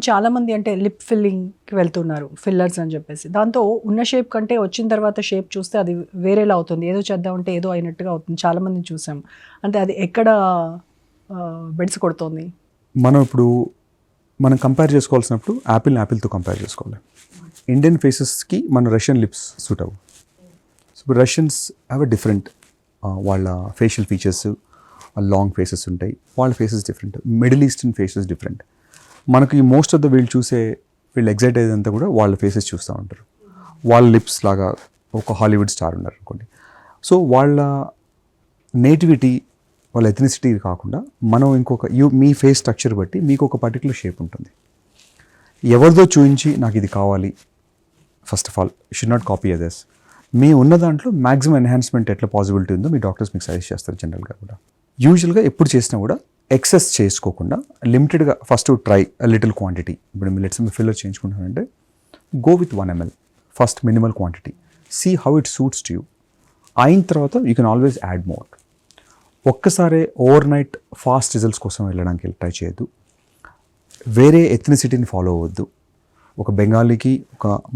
ఇప్పుడు చాలామంది అంటే లిప్ ఫిల్లింగ్కి వెళ్తున్నారు, ఫిల్లర్స్ అని చెప్పేసి. దాంతో ఉన్న షేప్ కంటే వచ్చిన తర్వాత షేప్ చూస్తే అది వేరేలా అవుతుంది. ఏదో చేద్దామంటే ఏదో అయినట్టుగా అవుతుంది. చాలామందిని చూసాం. అంటే అది ఎక్కడ బెడిసి కొడుతోంది? మనం కంపేర్ చేసుకోవాల్సినప్పుడు యాపిల్తో కంపేర్ చేసుకోవాలి. ఇండియన్ ఫేసెస్కి మన రష్యన్ లిప్స్ సూట్ అవ్వు. So Russians have a different వాళ్ళ ఫేషియల్ ఫీచర్స్, లాంగ్ ఫేసెస్ ఉంటాయి, వాళ్ళ faces different. Middle eastern faces different. మనకి మోస్ట్ ఆఫ్ ద వీళ్ళు ఎగ్జైట్ అయ్యేదంతా కూడా వాళ్ళ ఫేసెస్ చూస్తూ ఉంటారు. వాళ్ళ లిప్స్ లాగా ఒక హాలీవుడ్ స్టార్ ఉన్నారు అనుకోండి. సో వాళ్ళ నేటివిటీ, వాళ్ళ ఎథనిసిటీ కాకుండా మనం మీ ఫేస్ స్ట్రక్చర్ బట్టి మీకు ఒక పర్టికులర్ షేప్ ఉంటుంది. ఎవరిదో చూపించి నాకు ఇది కావాలి, first of all should not copy others. మీ ఉన్న దాంట్లో మ్యాక్సిమం ఎన్హాన్స్మెంట్ ఎట్లా పాసిబిలిటీ ఉందో మీ డాక్టర్స్ మీకు సజెస్ట్ చేస్తారు జనరల్గా కూడా. యూజువల్గా ఎప్పుడు చేసినా కూడా ఎక్సెస్ చేసుకోకుండా లిమిటెడ్గా ఫస్ట్ ట్రై లిటిల్ క్వాంటిటీ. ఇప్పుడు మీరు లెట్స్ ఫిల్లర్ చేయించుకుంటానంటే go with 1 ml first minimal quantity, see how it suits to you. అయిన తర్వాత you can always add more. ఒక్కసారి ఓవర్ నైట్ ఫాస్ట్ రిజల్ట్స్ కోసం వెళ్ళడానికి ట్రై చేయొద్దు. వేరే ఎథ్నిసిటీని ఫాలో అవ్వద్దు. ఒక బెంగాలీకి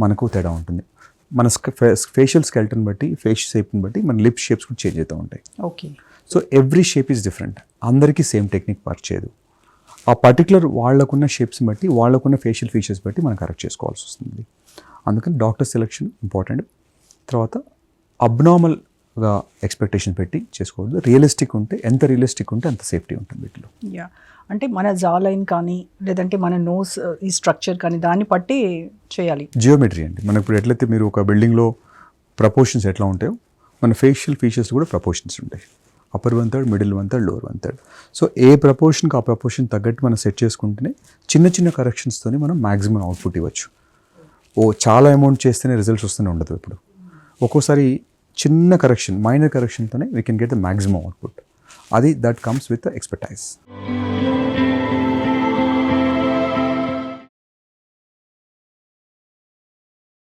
మనకు తేడా ఉంటుంది. మన ఫేషియల్ స్కెల్టన్ బట్టి, ఫేస్ షేప్ని బట్టి మన లిప్ షేప్స్ కూడా చేంజ్ అవుతూ ఉంటాయి. Okay. So every shape is different. అందరికీ సేమ్ టెక్నిక్ వర్క్ చేయదు. ఆ పర్టికులర్ వాళ్ళకున్న షేప్స్ని బట్టి, వాళ్ళకున్న ఫేషియల్ ఫీచర్స్ బట్టి మనం కరెక్ట్ చేసుకోవాల్సి వస్తుంది. అందుకని డాక్టర్ సెలెక్షన్ ఇంపార్టెంట్. తర్వాత అబ్నార్మల్గా ఎక్స్పెక్టేషన్ పెట్టి చేసుకోవద్దు. రియలిస్టిక్ ఉంటే, ఎంత రియలిస్టిక్ ఉంటే అంత సేఫ్టీ ఉంటుంది వీటిలో. యా, అంటే మన జా లైన్ కానీ లేదంటే మన నోస్ ఈ స్ట్రక్చర్ కానీ దాన్ని బట్టి చేయాలి. జియోమెట్రీ అండి. మనకు ఇప్పుడు ఎట్లయితే మీరు ఒక బిల్డింగ్లో ప్రపోర్షన్స్ ఎట్లా ఉంటాయో మన ఫేషియల్ ఫీచర్స్ కూడా ప్రపోర్షన్స్ ఉంటాయి. Upper 1/3, middle 1/3, lower 1/3. సో ఏ ప్రపోర్షన్కి ఆ ప్రపోర్షన్ తగ్గట్టు మనం సెట్ చేసుకుంటేనే చిన్న చిన్న కరెక్షన్స్తోనే మనం మ్యాక్సిమం అవుట్పుట్ ఇవ్వచ్చు. చాలా అమౌంట్ చేస్తేనే రిజల్ట్స్ వస్తూనే ఉండదు. ఇప్పుడు ఒక్కోసారి చిన్న కరెక్షన్, మైనర్ కరెక్షన్తోనే we can get the maximum output. అది దట్ కమ్స్ విత్ ఎక్స్పర్టైజ్.